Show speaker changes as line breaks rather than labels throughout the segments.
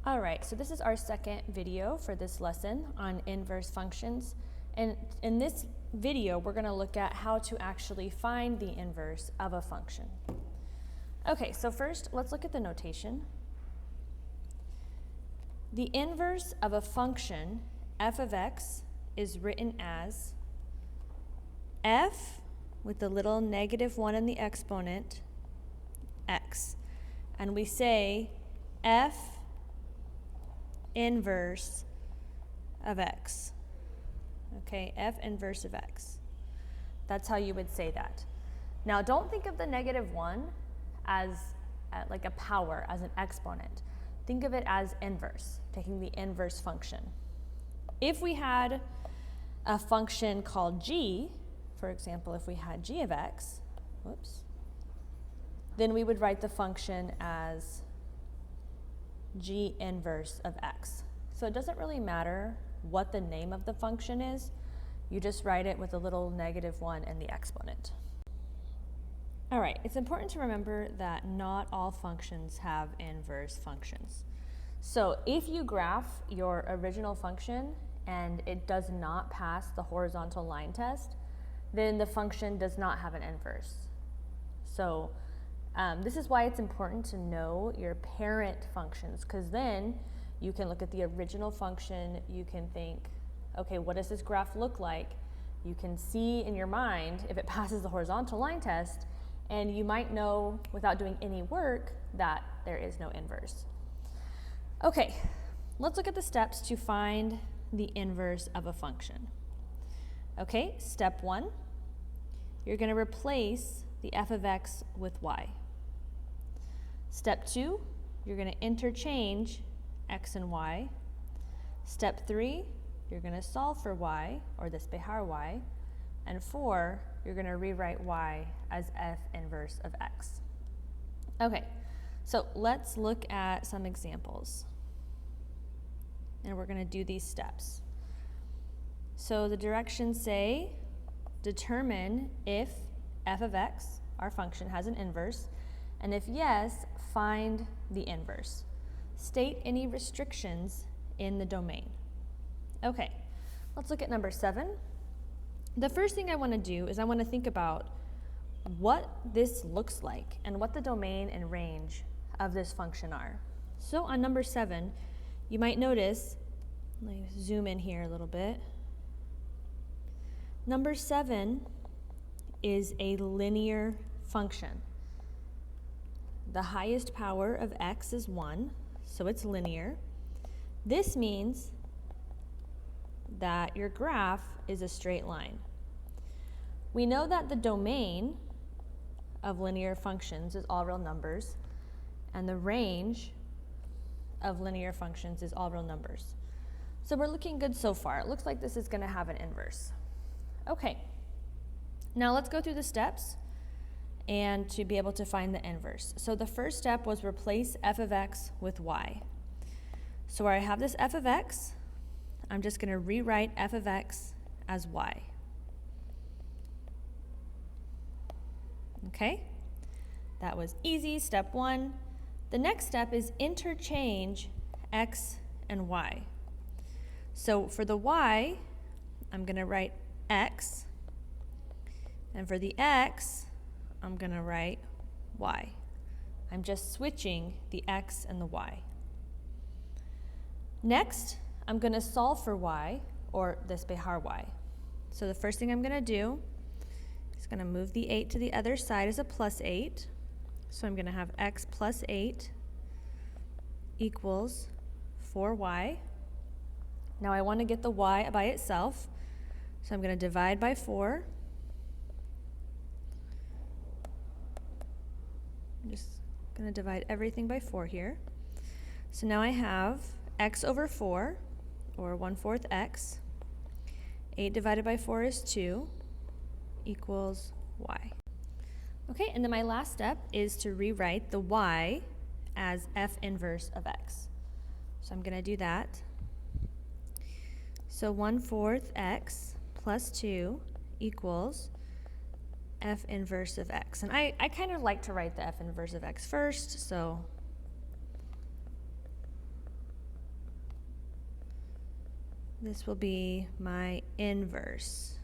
All right, so this is our second video for this lesson on inverse functions. And in this video, we're going to look at how to actually find the inverse of a function. Okay, so first, let's look at the notation. The inverse of a function, f of x, is written as f with the little -1 in the exponent, x. And we say f inverse of x. Okay, f inverse of x. That's how you would say that. Now, don't think of the -1 as like a power, as an exponent. Think of it as inverse, taking the inverse function. If we had a function called g, for example, if we had g of x, then we would write the function as g inverse of x. So it doesn't really matter what the name of the function is. You just write it with a little -1 in the exponent. All right, it's important to remember that not all functions have inverse functions. So if you graph your original function and it does not pass the horizontal line test, then the function does not have an inverse. So this is why it's important to know your parent functions, because then you can look at the original function, you can think, okay, what does this graph look like? You can see in your mind if it passes the horizontal line test, and you might know without doing any work that there is no inverse. Okay, let's look at the steps to find the inverse of a function. Okay, step 1, you're going to replace the f of x with y. Step 2, you're going to interchange x and y. Step 3, you're going to solve for y, or this behar y. And 4, you're going to rewrite y as f inverse of x. Okay, so let's look at some examples. And we're going to do these steps. So the directions say, determine if f of x, our function, has an inverse, and if yes, find the inverse. State any restrictions in the domain. Okay, let's look at number 7. The first thing I want to do is I want to think about what this looks like and what the domain and range of this function are. So on number 7, you might notice, let me zoom in here a little bit. Number 7 is a linear function. The highest power of x is 1, so it's linear. This means that your graph is a straight line. We know that the domain of linear functions is all real numbers, and the range of linear functions is all real numbers. So we're looking good so far. It looks like this is going to have an inverse. Okay, now let's go through the steps and to be able to find the inverse. So the first step was replace f of x with y. So where I have this f of x, I'm just going to rewrite f of x as y. Okay, that was easy, step 1. The next step is interchange x and y. So for the y, I'm going to write x, and for the x, I'm going to write y. I'm just switching the x and the y. Next, I'm going to solve for y, or this behar y. So the first thing I'm going to do is going to move the 8 to the other side as a +8. So I'm going to have x plus 8 equals 4y. Now I want to get the y by itself, so I'm going to divide by 4. I'm just going to divide everything by 4 here. So now I have x over 4, or 1/4 x. 8 divided by 4 is 2, equals y. Okay, and then my last step is to rewrite the y as f inverse of x. So I'm going to do that. So 1/4 x plus 2 equals f inverse of x. And I kind of like to write the f inverse of x first, so This will be my inverse.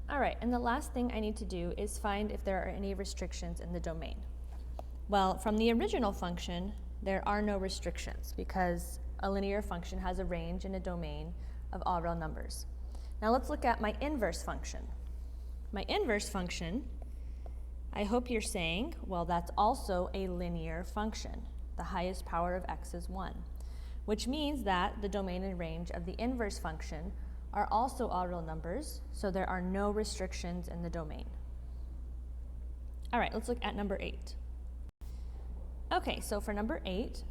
All right, and the last thing I need to do is find if there are any restrictions in the domain. Well, from the original function, there are no restrictions because a linear function has a range and a domain of all real numbers. Now let's look at my inverse function. My inverse function, I hope you're saying, well, that's also a linear function. The highest power of x is 1, which means that the domain and range of the inverse function are also all real numbers, so there are no restrictions in the domain. All right, let's look at number 8. Okay, so for number 8,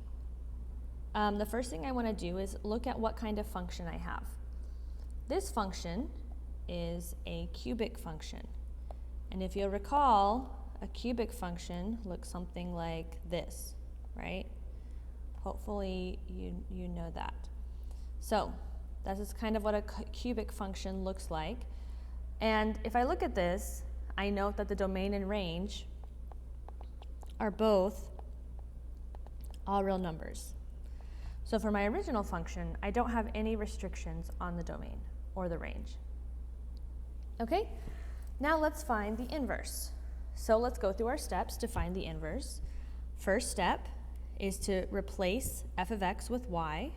the first thing I want to do is look at what kind of function I have. This function is a cubic function. And if you'll recall, a cubic function looks something like this, right? Hopefully you know that. So this is kind of what a cubic function looks like. And if I look at this, I note that the domain and range are both all real numbers. So for my original function, I don't have any restrictions on the domain or the range. Okay, now let's find the inverse. So let's go through our steps to find the inverse. First step is to replace f of x with y.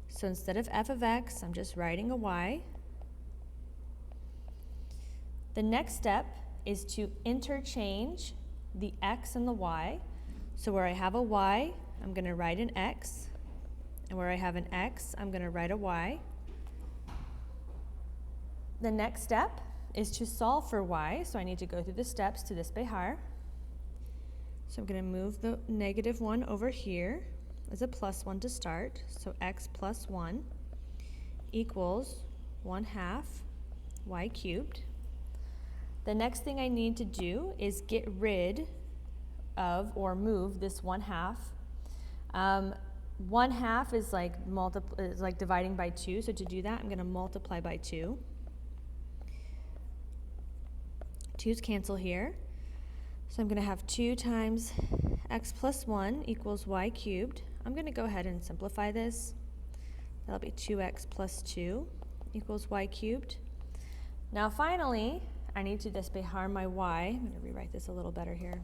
So instead of f of x, I'm just writing a y. The next step is to interchange the x and the y. So where I have a y, I'm going to write an x. And where I have an x, I'm going to write a y. The next step is to solve for y. So I need to go through the steps to this behar. So I'm going to move the negative 1 over here as a plus 1 to start. So x plus 1 equals 1/2 y cubed. The next thing I need to do is get rid of or move this 1/2. 1/2 is like dividing by 2. So to do that, I'm going to multiply by 2. 2's cancel here. So I'm going to have 2 times x plus 1 equals y cubed. I'm going to go ahead and simplify this. That'll be 2x plus 2 equals y cubed. Now finally, I need to despehar my y. I'm going to rewrite this a little better here.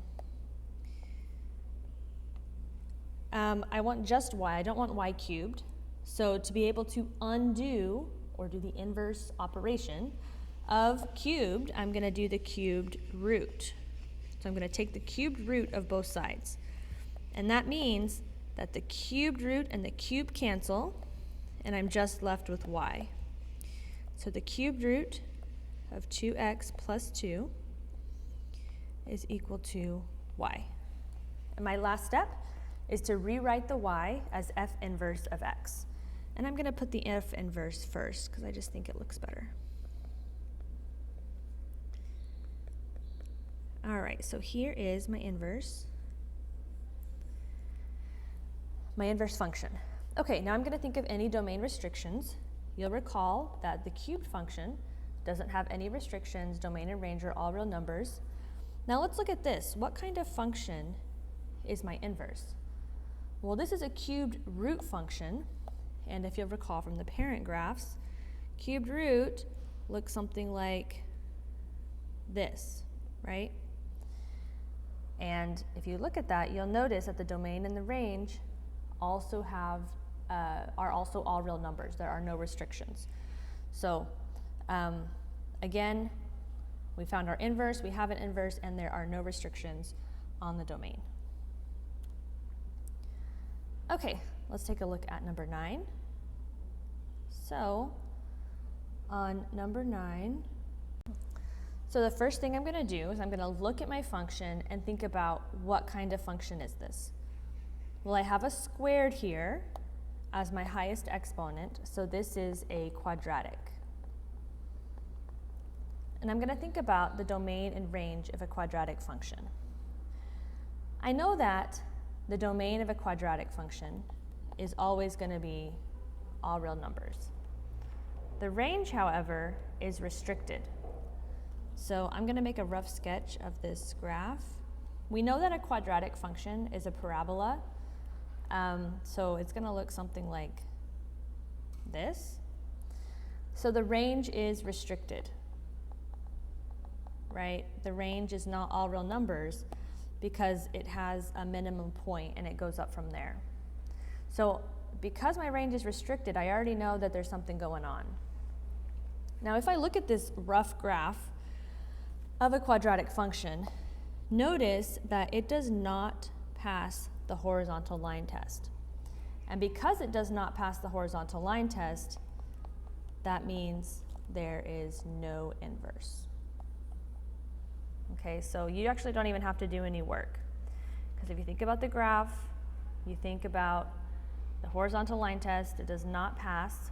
I want just y. I don't want y cubed. So to be able to undo or do the inverse operation of cubed, I'm going to do the cubed root. So I'm going to take the cubed root of both sides. And that means that the cubed root and the cube cancel, and I'm just left with y. So the cubed root of 2x plus 2 is equal to y. And my last step is to rewrite the y as f inverse of x. And I'm going to put the f inverse first because I just think it looks better. All right, so here is my inverse function. Okay, now I'm going to think of any domain restrictions. You'll recall that the cubed function doesn't have any restrictions. Domain and range are all real numbers. Now let's look at this. What kind of function is my inverse? Well, this is a cubed root function, and if you'll recall from the parent graphs, cubed root looks something like this, right? And if you look at that, you'll notice that the domain and the range also are also all real numbers. There are no restrictions. So again, we found our inverse, we have an inverse, and there are no restrictions on the domain. Okay, let's take a look at number 9. So on number 9, so the first thing I'm going to do is I'm going to look at my function and think about what kind of function is this. Well, I have a squared here as my highest exponent, so this is a quadratic. And I'm going to think about the domain and range of a quadratic function. I know that the domain of a quadratic function is always going to be all real numbers. The range, however, is restricted. So I'm going to make a rough sketch of this graph. We know that a quadratic function is a parabola. So it's gonna look something like this. So the range is restricted, right? The range is not all real numbers because it has a minimum point and it goes up from there. So because my range is restricted, I already know that there's something going on. Now if I look at this rough graph of a quadratic function, notice that it does not pass the horizontal line test. And because it does not pass the horizontal line test, that means there is no inverse. Okay, so you actually don't even have to do any work. Because if you think about the graph, you think about the horizontal line test, it does not pass,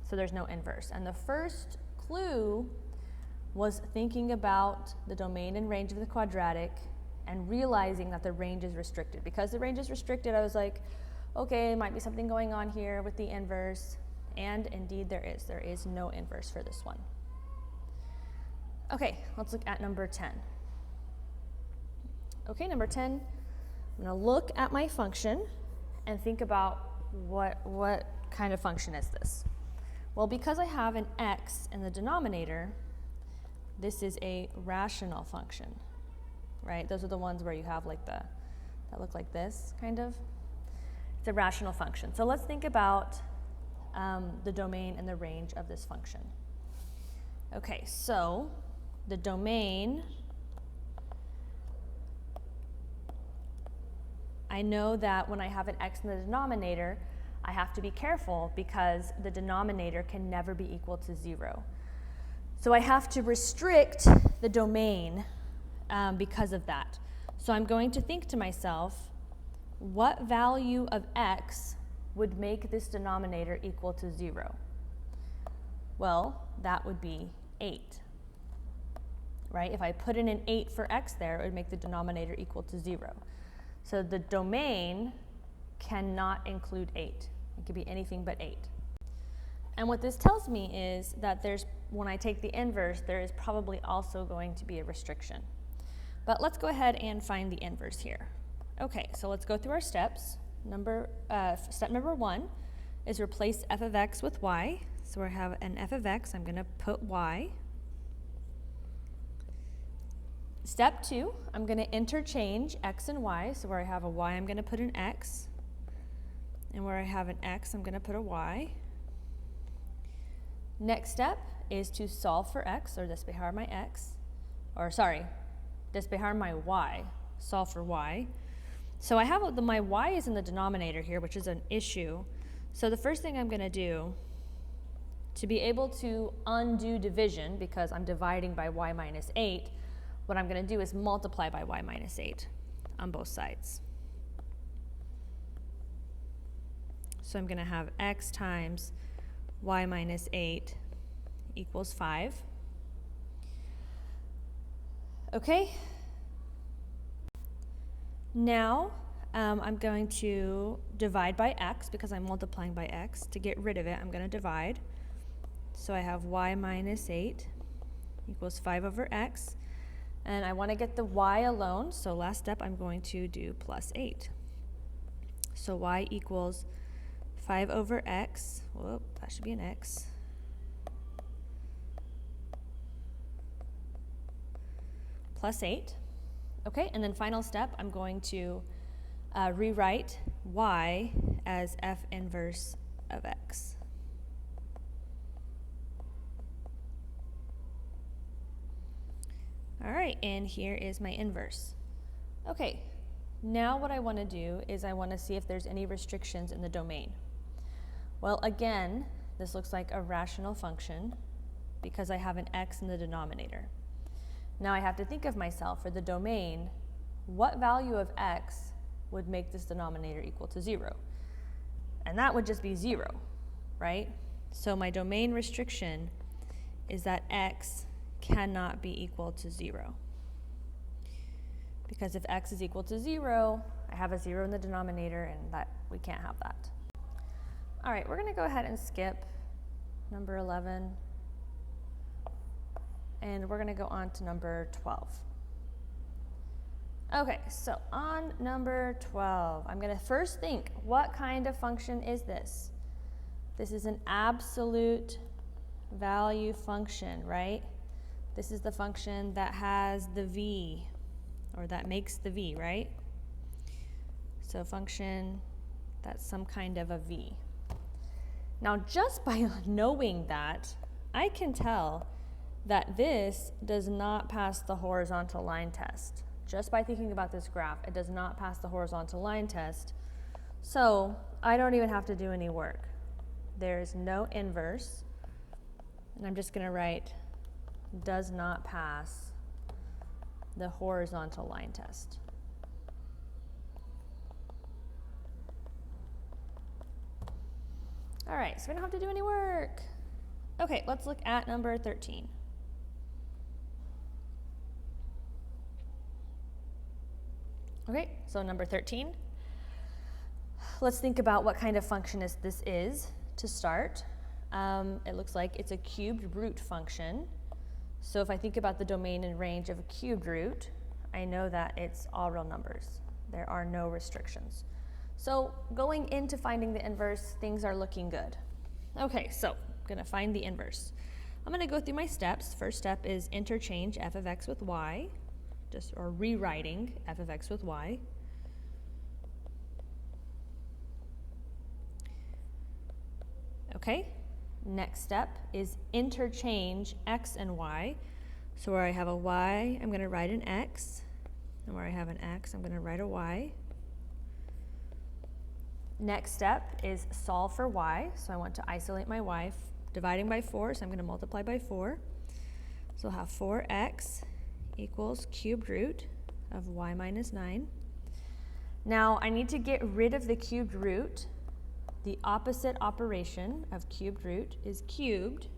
so there's no inverse. And the first clue was thinking about the domain and range of the quadratic and realizing that the range is restricted. Because the range is restricted, I was like, okay, might be something going on here with the inverse. And indeed there is. There is no inverse for this one. Okay, let's look at number 10. Okay, number 10, I'm gonna look at my function and think about what kind of function is this? Well, because I have an x in the denominator, this is a rational function, right? Those are the ones where you have like that look like this, kind of. It's a rational function. So let's think about the domain and the range of this function. Okay, so the domain, I know that when I have an x in the denominator, I have to be careful because the denominator can never be equal to 0. So I have to restrict the domain because of that. So I'm going to think to myself, what value of x would make this denominator equal to 0? Well, that would be 8, right? If I put in an 8 for x there, it would make the denominator equal to 0. So the domain cannot include 8. It could be anything but 8. And what this tells me is that when I take the inverse, there is probably also going to be a restriction. But let's go ahead and find the inverse here. Okay, so let's go through our steps. Step number 1 is replace f of x with y. So I have an f of x, I'm gonna put y. Step 2, I'm gonna interchange x and y. So where I have a y, I'm gonna put an x. And where I have an x, I'm gonna put a y. Next step is to solve for x, or despejar my x. Or sorry, despejar my y, solve for y. So I have my y is in the denominator here, which is an issue. So the first thing I'm gonna do to be able to undo division, because I'm dividing by y minus 8, what I'm gonna do is multiply by y minus 8 on both sides. So I'm gonna have x times y minus 8 equals 5. Okay. Now I'm going to divide by x because I'm multiplying by x. To get rid of it, I'm going to divide. So I have y minus 8 equals 5 over x. And I want to get the y alone, so last step I'm going to do plus 8. So y equals 5 over x. Whoop, that should be an x. Plus 8. Okay, and then final step, I'm going to rewrite y as f inverse of x. All right, and here is my inverse. Okay, now what I want to do is I want to see if there's any restrictions in the domain. Well, again, this looks like a rational function because I have an x in the denominator. Now I have to think of myself, for the domain, what value of x would make this denominator equal to 0? And that would just be 0, right? So my domain restriction is that x cannot be equal to 0. Because if x is equal to 0, I have a 0 in the denominator, and that we can't have that. All right, we're going to go ahead and skip number 11. And we're going to go on to number 12. Okay, so on number 12, I'm going to first think, what kind of function is this? This is an absolute value function, right? This is the function that has the v, or that makes the v, right? So function that's some kind of a v. Now, just by knowing that, I can tell that this does not pass the horizontal line test. Just by thinking about this graph, it does not pass the horizontal line test. So I don't even have to do any work. There's no inverse. And I'm just going to write does not pass the horizontal line test. All right, so we don't have to do any work. Okay, let's look at number 13. Okay, so number 13. Let's think about what kind of function this is to start. It looks like it's a cubed root function. So if I think about the domain and range of a cubed root, I know that it's all real numbers. There are no restrictions. So going into finding the inverse, things are looking good. Okay, so I'm going to find the inverse. I'm going to go through my steps. First step is interchange f of x with y, or rewriting f of x with y. Okay, next step is interchange x and y. So where I have a y, I'm going to write an x, and where I have an x, I'm going to write a y. Next step is solve for y. So I want to isolate my y, dividing by 4, so I'm going to multiply by 4. So I'll have 4x equals cubed root of y minus 9. Now I need to get rid of the cubed root. The opposite operation of cubed root is cubed.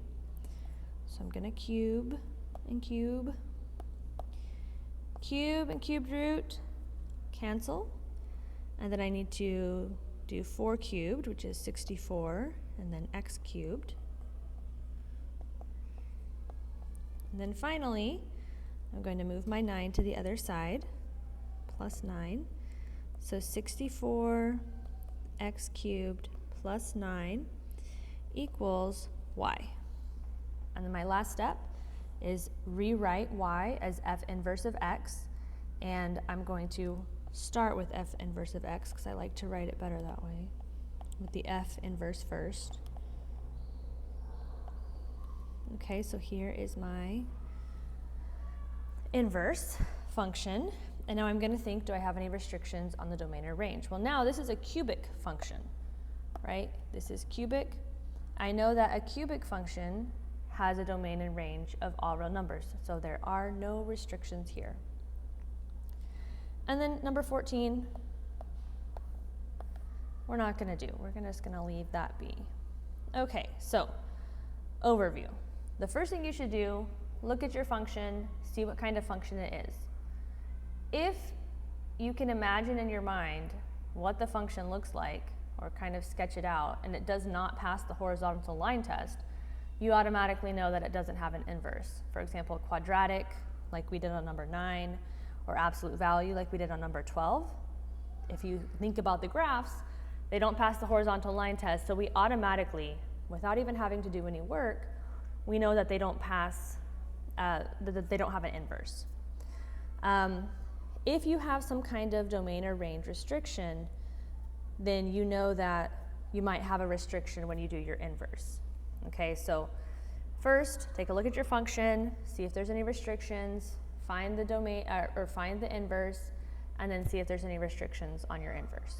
So I'm going to cube and cube. Cube and cubed root cancel. And then I need to do 4 cubed, which is 64, and then x cubed. And then finally, I'm going to move my 9 to the other side, plus 9. So 64 x cubed plus 9 equals y. And then my last step is rewrite y as f inverse of x. And I'm going to start with f inverse of x because I like to write it better that way, with the f inverse first. Okay, so here is my inverse function. And now I'm going to think, do I have any restrictions on the domain or range? Well, now this is a cubic function, right? This is cubic. I know that a cubic function has a domain and range of all real numbers, so there are no restrictions here. And then number 14, we're not going to do. We're just going to leave that be. Okay, so overview. The first thing you should do, look at your function, see what kind of function it is. If you can imagine in your mind what the function looks like, or kind of sketch it out, and it does not pass the horizontal line test, you automatically know that it doesn't have an inverse. For example, quadratic, like we did on number 9, or absolute value, like we did on number 12. If you think about the graphs, they don't pass the horizontal line test, so we automatically, without even having to do any work, we know that they don't pass, that they don't have an inverse. If you have some kind of domain or range restriction, then you know that you might have a restriction when you do your inverse. Okay, so first, take a look at your function, see if there's any restrictions, find the domain or find the inverse, and then see if there's any restrictions on your inverse.